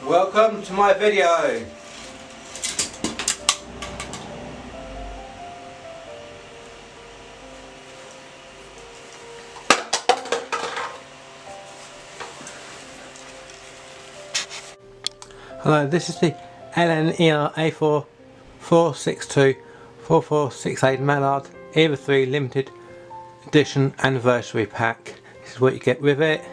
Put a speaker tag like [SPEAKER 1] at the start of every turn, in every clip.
[SPEAKER 1] Welcome to my video. Hello, this is the LNER A4 462 4468 Mallard Era 3 limited edition anniversary pack. This is what you get with it.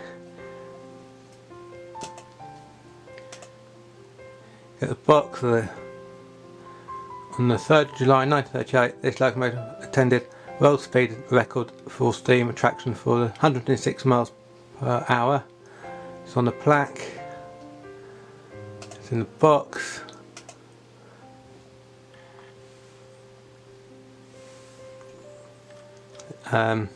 [SPEAKER 1] Get the box on the 3rd of July 1938, this locomotive attended world speed record full steam attraction for the 106 miles per hour. It's on the plaque, it's in the box. An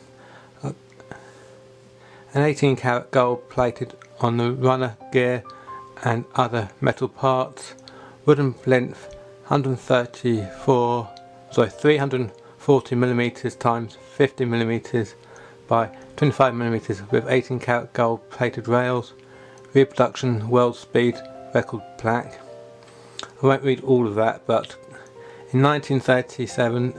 [SPEAKER 1] 18 karat gold plated on the runner gear and other metal parts. Wooden plinth 340 millimeters times 50 millimeters by 25 millimeters with 18 karat gold plated rails. Reproduction world speed record plaque. I won't read all of that, but in 1937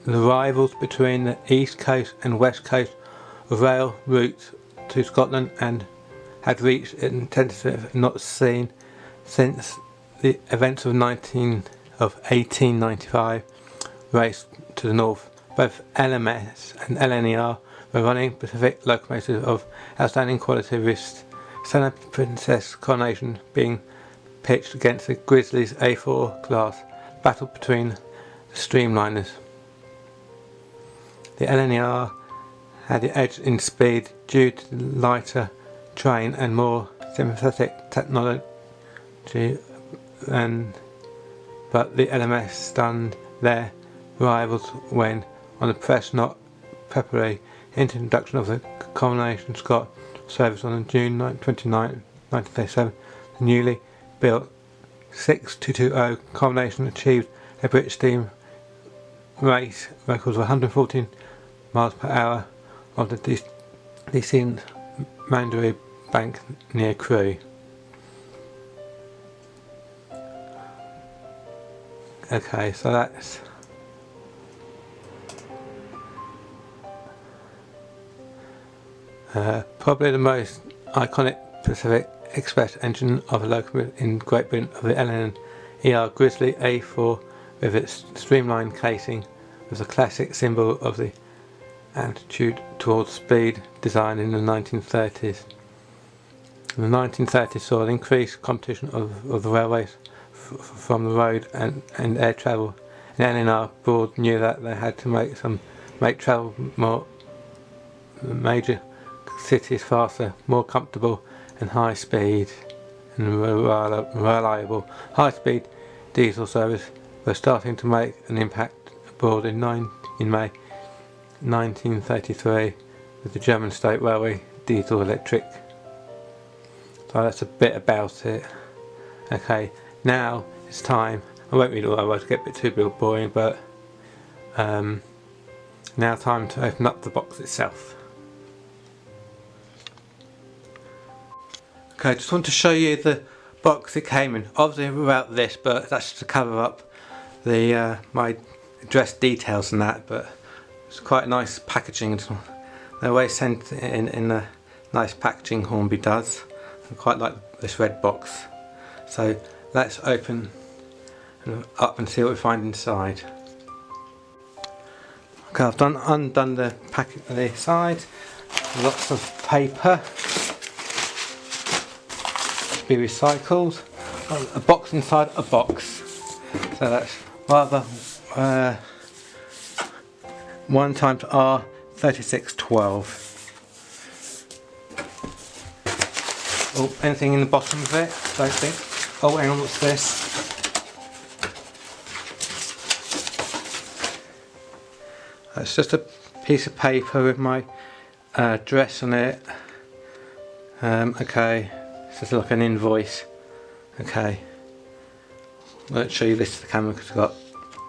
[SPEAKER 1] the rivals between the east coast and west coast of rail routes to Scotland and had reached an intensity not seen since the events of 1895 race to the north. Both LMS and LNER were running Pacific locomotives of outstanding quality, with Stena Princess Coronation being pitched against the Grizzly's A4 class battle between the streamliners. The LNER had the edge in speed due to the lighter train and more sympathetic technology, but the LMS stunned their rivals when, on the press not preparatory introduction of the Coronation Scott service on June 29, 1937, the newly built 6220 Coronation achieved a British steam race record of 114 miles per hour of the descent Mandaree Bank near Crewe. Okay, so that's probably the most iconic Pacific Express engine of a locomotive in Great Britain, of the LNER Grizzly A4 with its streamlined casing, was a classic symbol of the attitude towards speed design in the 1930s. The 1930s saw an increased competition of the railways from the road and air travel, and LNR Board knew that they had to make travel more major cities faster, more comfortable and high speed and reliable. High speed diesel service were starting to make an impact abroad in May 1933 with the German State Railway diesel electric. So that's a bit about it. Okay, now it's time. I won't read all that, I won't get a bit too boring, but now time to open up the box itself. Okay, I just want to show you the box it came in. Obviously without this, but that's to cover up the my address details and that, but it's quite nice packaging. They always send it in a nice packaging, Hornby does. I quite like this red box. So let's open up and see what we find inside. Okay, I've undone the packet on the side. Lots of paper to be recycled. A box inside a box. So that's rather 1 times R 3612. Oh, anything in the bottom of it? Don't think. Oh, hang on, what's this? It's just a piece of paper with my address on it. Okay, it's just like an invoice. Okay, let's show you this to the camera because it's got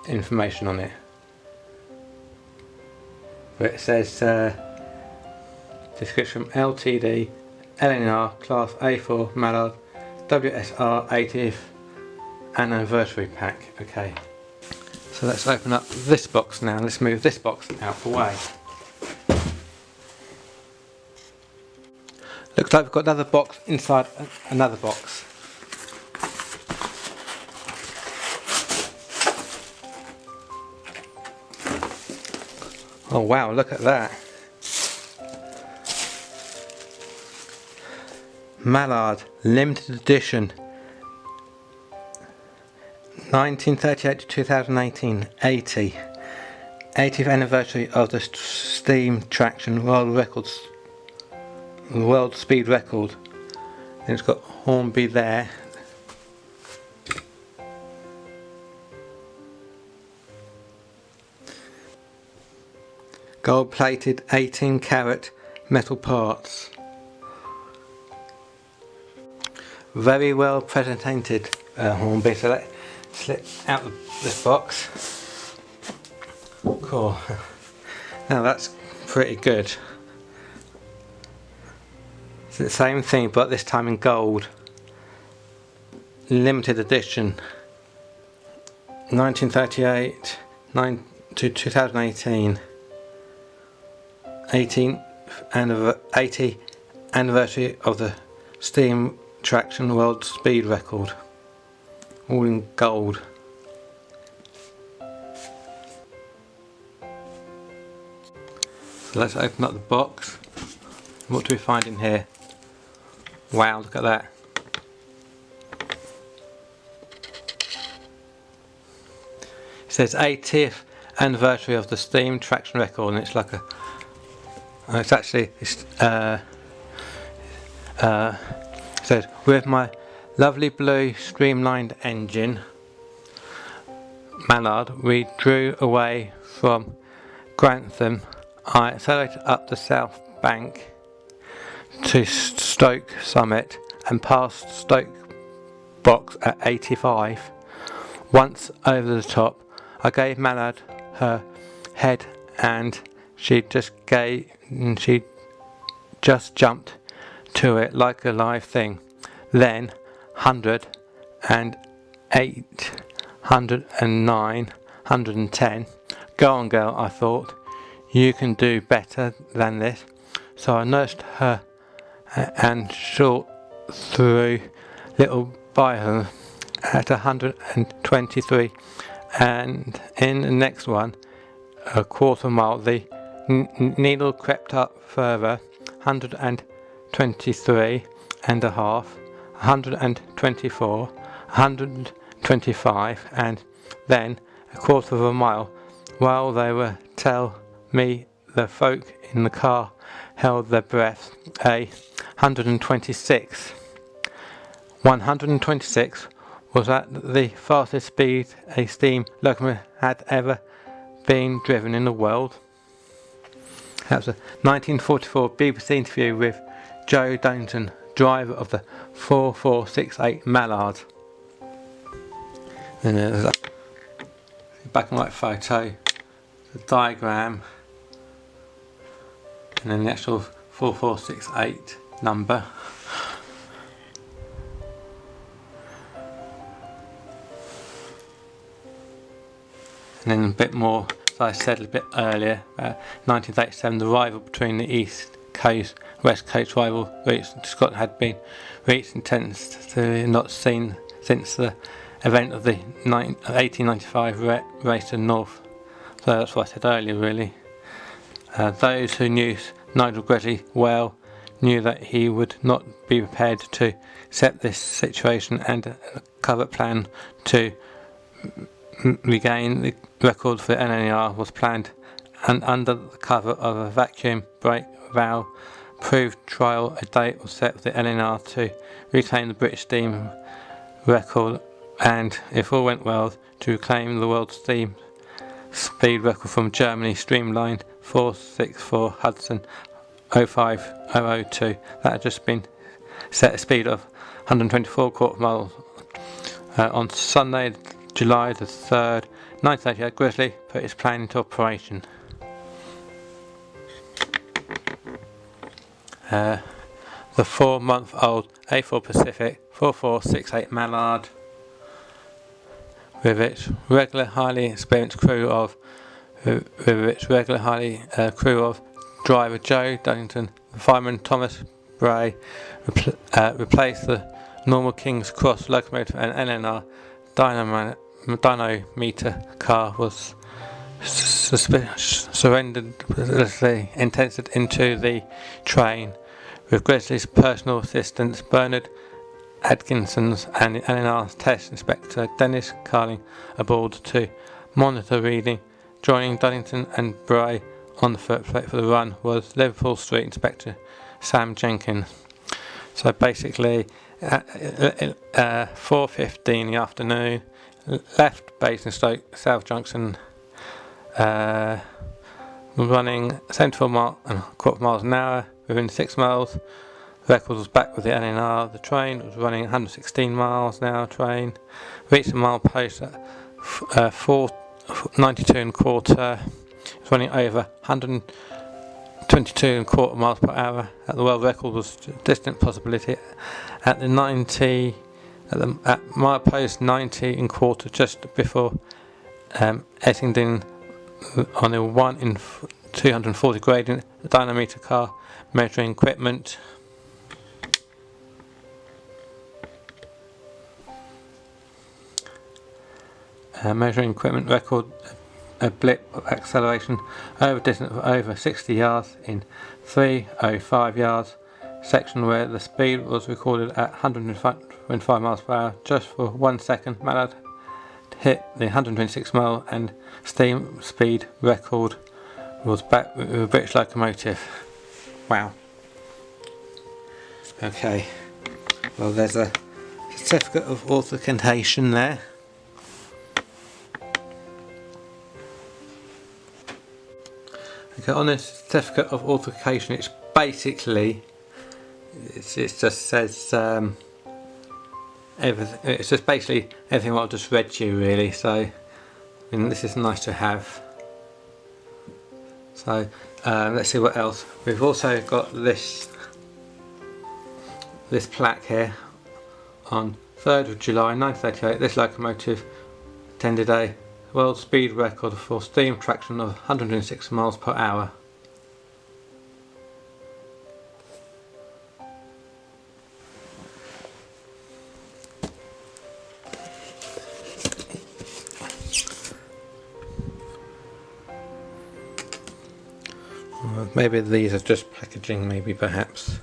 [SPEAKER 1] information on it. But it says description: LTD LNR Class A4 Mallard WSR 80th anniversary pack. Okay, so let's open up this box now. Let's move this box out the way. Looks like we've got another box inside another box. Oh wow, look at that. Mallard limited edition 1938 to 2018 80th anniversary of the steam traction world speed record. And it's got Hornby there. Gold plated 18 carat metal parts. Very well presented Hornby. So let's slip out this box. Cool. Now that's pretty good. It's the same thing but this time in gold. Limited edition 1938 to 2018 80th anniversary of the steam traction world speed record, all in gold. So let's open up the box. What do we find in here? Wow, look at that. It says 80th anniversary of the steam traction record, and it's like a it says, with my lovely blue streamlined engine, Mallard, we drew away from Grantham. I accelerated up the south bank to Stoke Summit and past Stoke Box at 85. Once over the top, I gave Mallard her head and she just jumped to it like a live thing. Then 100 and 8, 109, 110. Go on girl, I thought. You can do better than this. So I nursed her and shot through little by her at 123, and in the next one, a quarter mile, the needle crept up further, 123 and a half, 124, 125, and then a quarter of a mile. While they were tell me, the folk in the car held their breath. 126. 126 was at the fastest speed a steam locomotive had ever been driven in the world. That was a 1944 BBC interview with Joe Donington, driver of the 4468 Mallard. And there's a black and white photo, the diagram, and then the actual 4468 number. And then a bit more, as I said a bit earlier, 1937, the rival between the East Coast, West Coast rival routes to Scotland had been reached intensely not seen since the event of the 1895 race to the north. So that's what I said earlier, really. Those who knew Nigel Gresley well knew that he would not be prepared to accept this situation, and a covert plan to regain the record for NNR was planned, and under the cover of a vacuum brake valve proved trial, a date was set for the NNR to reclaim the British steam record, and if all went well, to reclaim the world steam speed record from Germany, streamlined 464 Hudson 05002. That had just been set a speed of 124 quarter miles. On Sunday, July the 3rd, 1938, Grizzly put his plan into operation. The 4-month-old A4 Pacific 4468 Mallard, with its regular highly experienced crew of driver Joe Dunnington, fireman Thomas Bray, replaced the normal King's Cross locomotive, and LNR dynamometer car was surrenderously entered into the train, with Grizzly's personal assistants Bernard Atkinson's and LNR's test inspector Dennis Carling aboard to monitor reading. Joining Dunnington and Bray on the third plate for the run was Liverpool Street Inspector Sam Jenkins. So basically, at 4:15 in the afternoon, left Basingstoke South Junction, running 74.25 miles an hour within 6 miles. The record was back with the LNR. The train was running 116 miles an hour. Train reached the mile post at 4:92.25. It was running over 122.25 miles per hour. At the world record was a distant possibility. At mile post 90.25, just before Essendon, on a 1 in 240 gradient, the dynamometer car measuring equipment record a blip of acceleration over a distance of over 60 yards in 305 yards section, where the speed was recorded at 105 miles per hour. Just for 1 second, Mallard hit the 126 mile and steam speed record, was back with a British locomotive. Wow. Okay, well, there's a certificate of authentication there. Okay, on this certificate of authentication, it's basically, it just says everything. It's just basically everything what I've just read to you, really. So, I mean, this is nice to have. So let's see what else. We've also got this plaque here. On 3rd of July 1938, this locomotive attended a world speed record for steam traction of 106 miles per hour. Maybe these are just packaging, maybe, perhaps.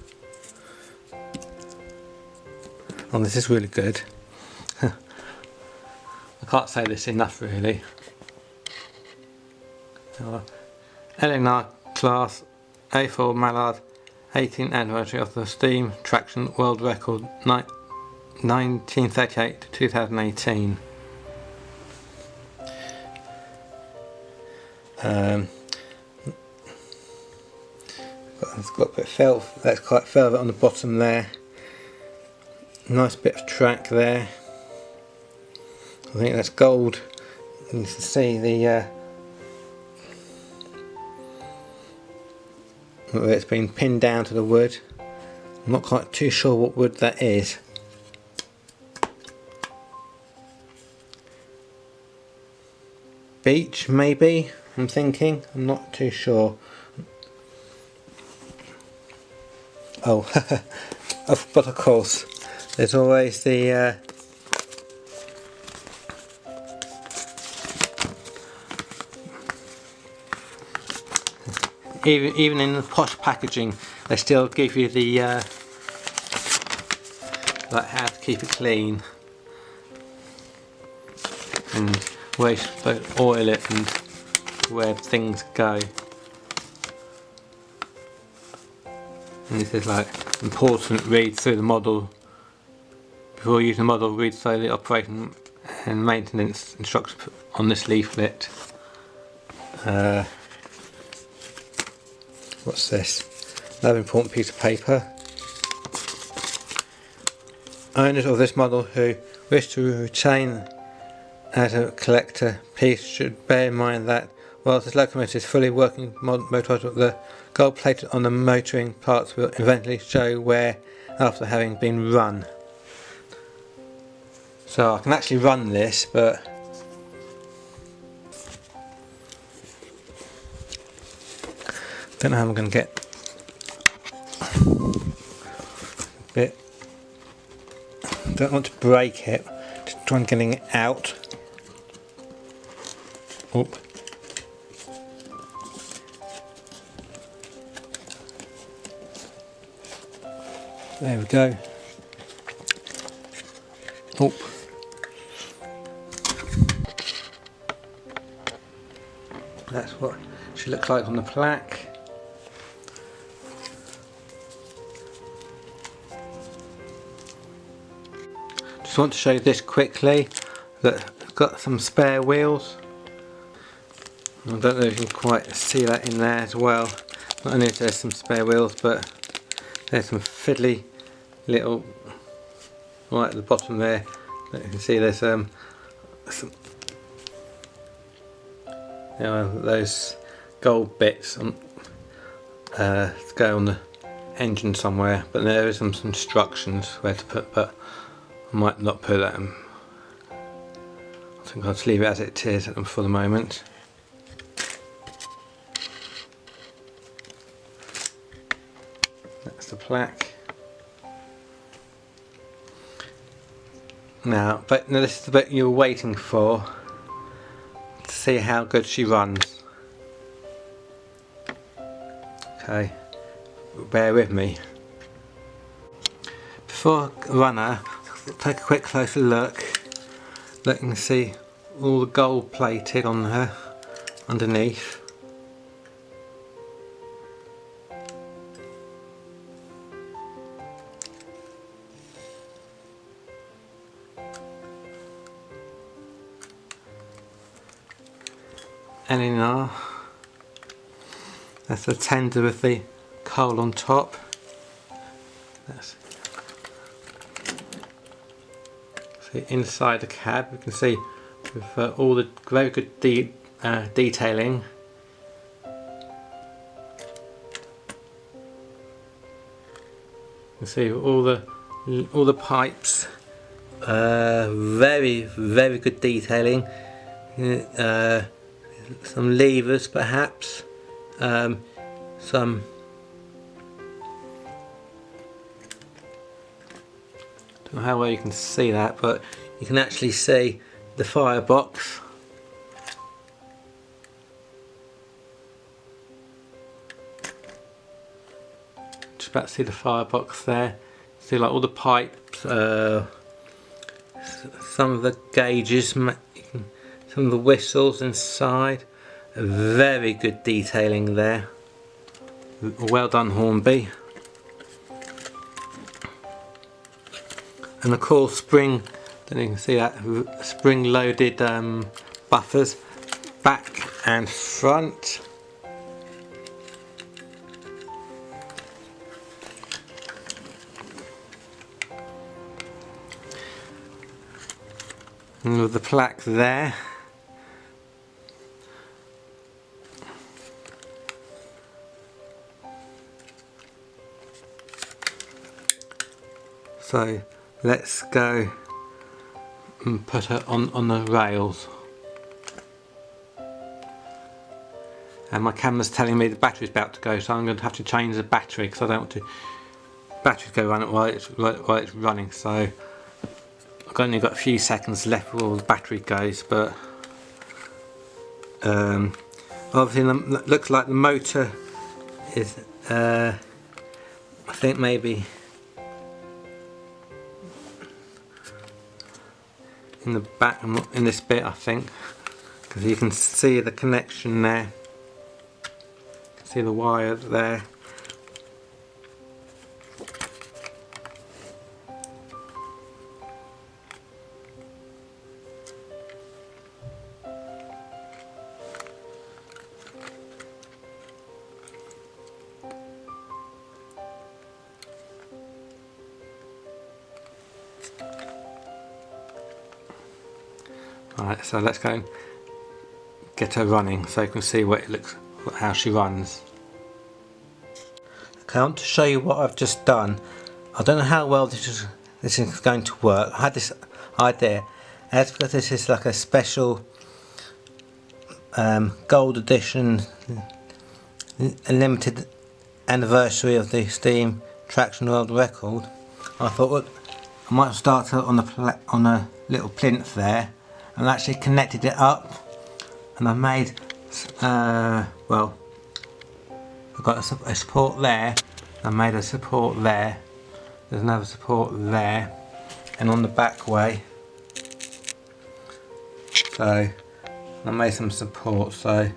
[SPEAKER 1] Oh, this is really good. I can't say this enough, really. LNR class A4 Mallard, 18th anniversary of the steam traction world record, 1938 to 2018. It's got a bit of felt, that's quite velvet on the bottom there. Nice bit of track there. I think that's gold. You can see the where it's been pinned down to the wood. I'm not quite too sure what wood that is. Beech, maybe, I'm thinking. I'm not too sure. Oh, but of course, there's always the even in the posh packaging, they still give you the like how to keep it clean and where you should oil it and where things go. And this is like important, read through the model. Before using the model, read through the operation and maintenance instructions on this leaflet. What's this? Another important piece of paper. Owners of this model who wish to retain as a collector piece should bear in mind that whilst this locomotive is fully working motorised, the gold plated on the motoring parts will eventually show wear after having been run. So I can actually run this, but don't know how I'm going to get a bit. Don't want to break it. Just try and getting it out. Oop. There we go. Oop. That's what she looks like on the plaque. Just want to show you this quickly, that I've got some spare wheels. I don't know if you can quite see that in there as well. Not only is there some spare wheels, but there's some fiddly little, right at the bottom there, you can see there's some, you know, those gold bits to go on the engine somewhere, but there is some instructions where to put, but I might not put that in. I think I'll just leave it as it is for the moment. That's the plaque. Now this is the bit you were waiting for, to see how good she runs. Okay, bear with me. Before I run her, take a quick closer look. Look, you can see all the gold plated on her underneath. LNR. That's the tender with the coal on top. That's see inside the cab. You can see with all the very good detailing. You can see all the pipes. Very good detailing. Some levers perhaps, some don't know how well you can see that, but you can actually see the firebox. Just about to see the firebox there. See like all the pipes, some of the gauges, some of the whistles inside. Very good detailing there. Well done, Hornby. And the cool spring, don't you can see that, spring loaded buffers back and front. And with the plaque there. So let's go and put her on the rails. And my camera's telling me the battery's about to go, so I'm going to have to change the battery because I don't want to battery go run it while it's running. So I've only got a few seconds left before the battery goes, but obviously it looks like the motor is I think maybe in the back, in this bit I think, because you can see the connection there, you can see the wire there. Alright, so let's go and get her running so you can see what it looks, how she runs. Okay, I want to show you what I've just done. I don't know how well this is going to work. I had this idea That's because this is like a special gold edition, a limited anniversary of the Steam Traction World Record. I thought, well, I might start on a little plinth there, and actually connected it up, and I made well, I've got a support there. I made a support there. There's another support there, and on the back way. So I made some support. So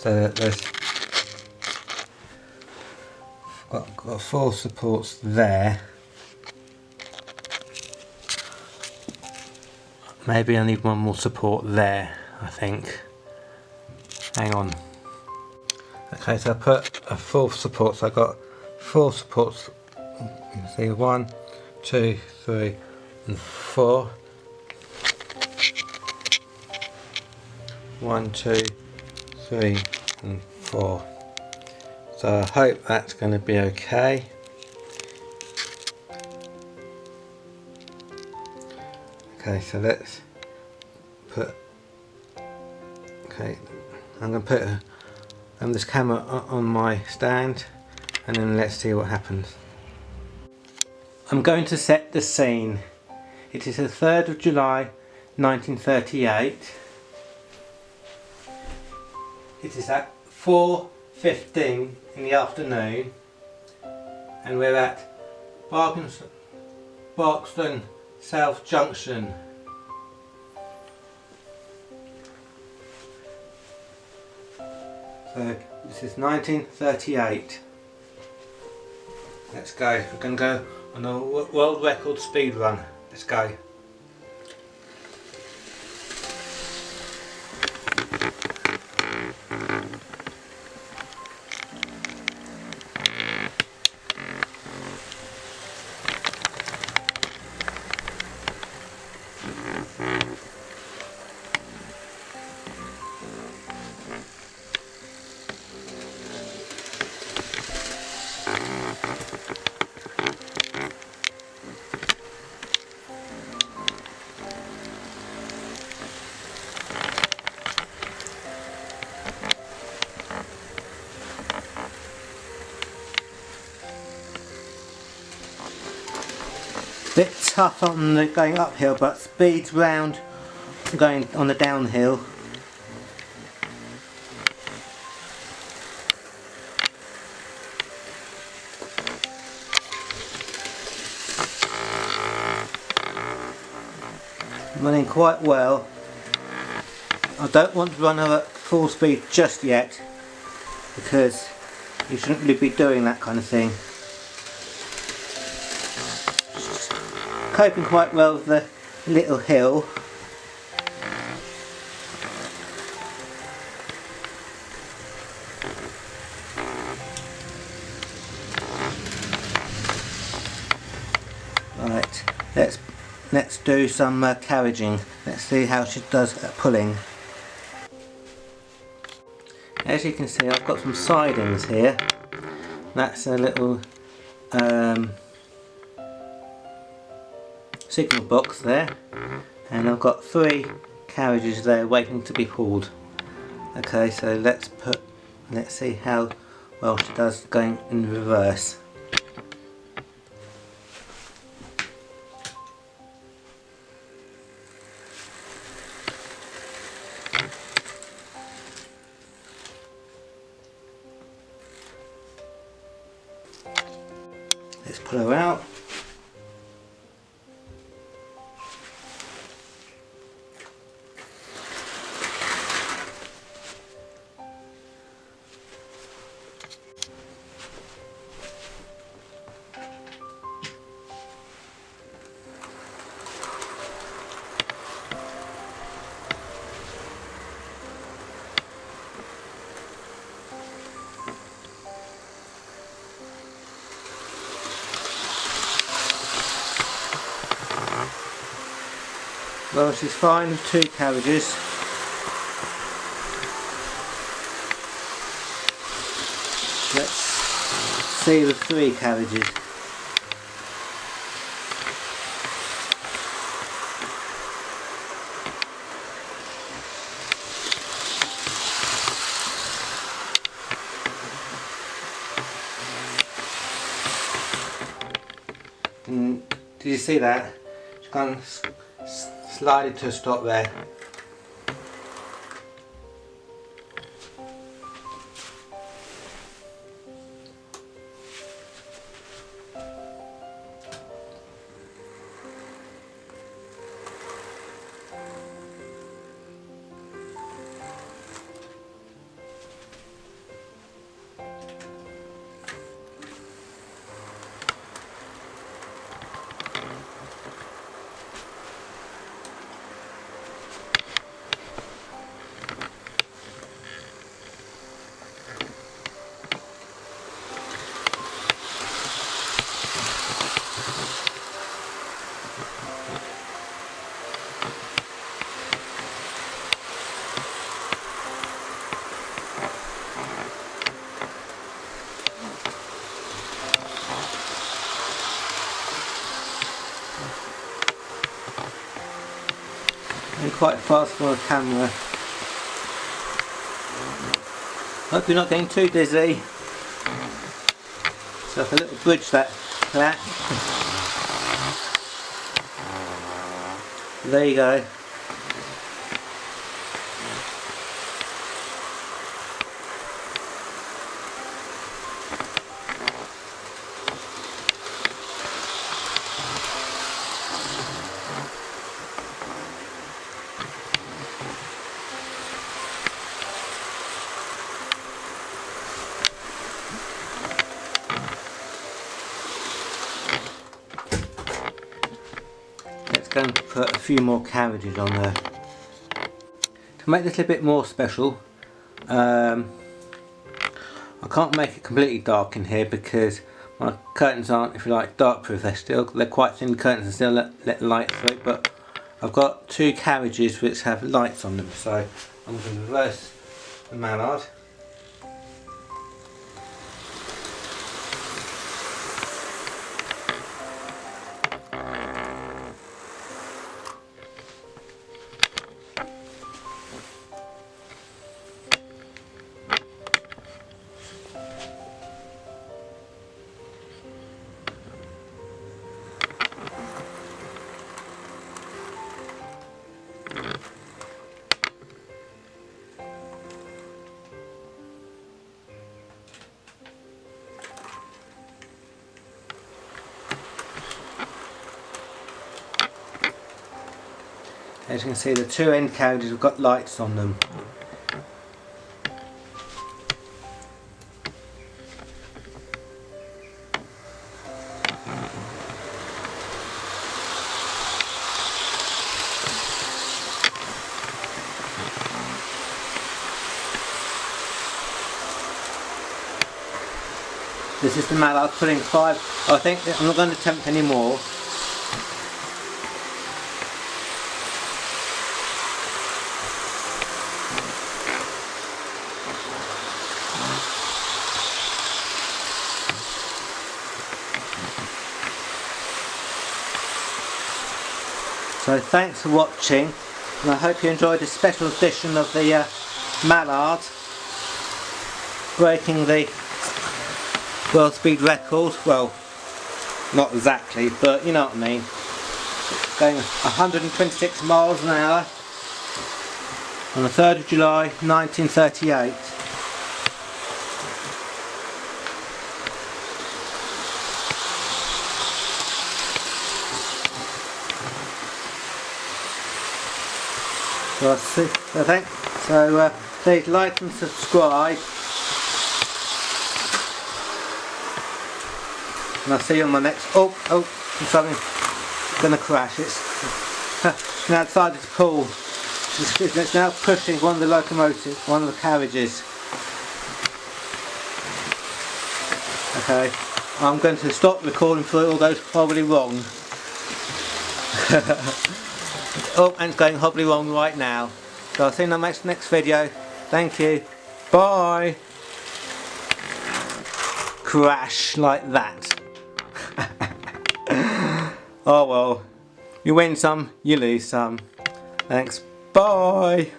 [SPEAKER 1] there's got 4 supports there. Maybe I need one more support there, I think. Hang on. Okay, so I put a 4th support, so I got 4 supports. You can see 1, 2, 3 and 4. 1, 2, 3 and 4. So I hope that's going to be okay. Okay, so let's put, okay, I'm going to put this camera on my stand, and then let's see what happens. I'm going to set the scene. It is the 3rd of July 1938. It is at 4:15 in the afternoon, and we're at Barkston South Junction. So this is 1938. Let's go. We're going to go on a world record speed run. Let's go. Bit tough on the going uphill, but speeds round going on the downhill. Running quite well. I don't want to run her at full speed just yet, because you shouldn't really be doing that kind of thing. Coping quite well with the little hill. Right, let's do some carriaging. Let's see how she does at pulling. As you can see, I've got some sidings here. That's a little signal box there, and I've got 3 carriages there waiting to be pulled. Okay, so let's see how well she does going in reverse. Let's pull her out. Well, she's fine with 2 carriages. Let's see the 3 carriages. And did you see that? Just kind of slide it to a stop there. And quite fast for a camera. Hope you're not getting too dizzy. So if a little bridge that. There you go. Let's go and put a few more carriages on there. To make this a bit more special, I can't make it completely dark in here because my curtains aren't, if you like, dark proof. They're quite thin curtains and still let light through, but I've got two carriages which have lights on them, so I'm going to reverse the Mallard. As you can see, the two end carriages have got lights on them. This is the Mallard putting 5. I think I'm not going to attempt any more. So thanks for watching, and I hope you enjoyed this special edition of the Mallard breaking the world speed record. Well, not exactly, but you know what I mean. Going 126 miles an hour on the 3rd of July 1938. So please like and subscribe, and I'll see you on my next. Something's gonna crash. It's now decided to pull. It's now pushing one of the locomotives, one of the carriages. Okay, I'm going to stop recording before it all goes horribly wrong. Oh, and it's going horribly wrong right now. So I'll see you in the next video. Thank you. Bye. Crash like that. Oh well. You win some, you lose some. Thanks. Bye.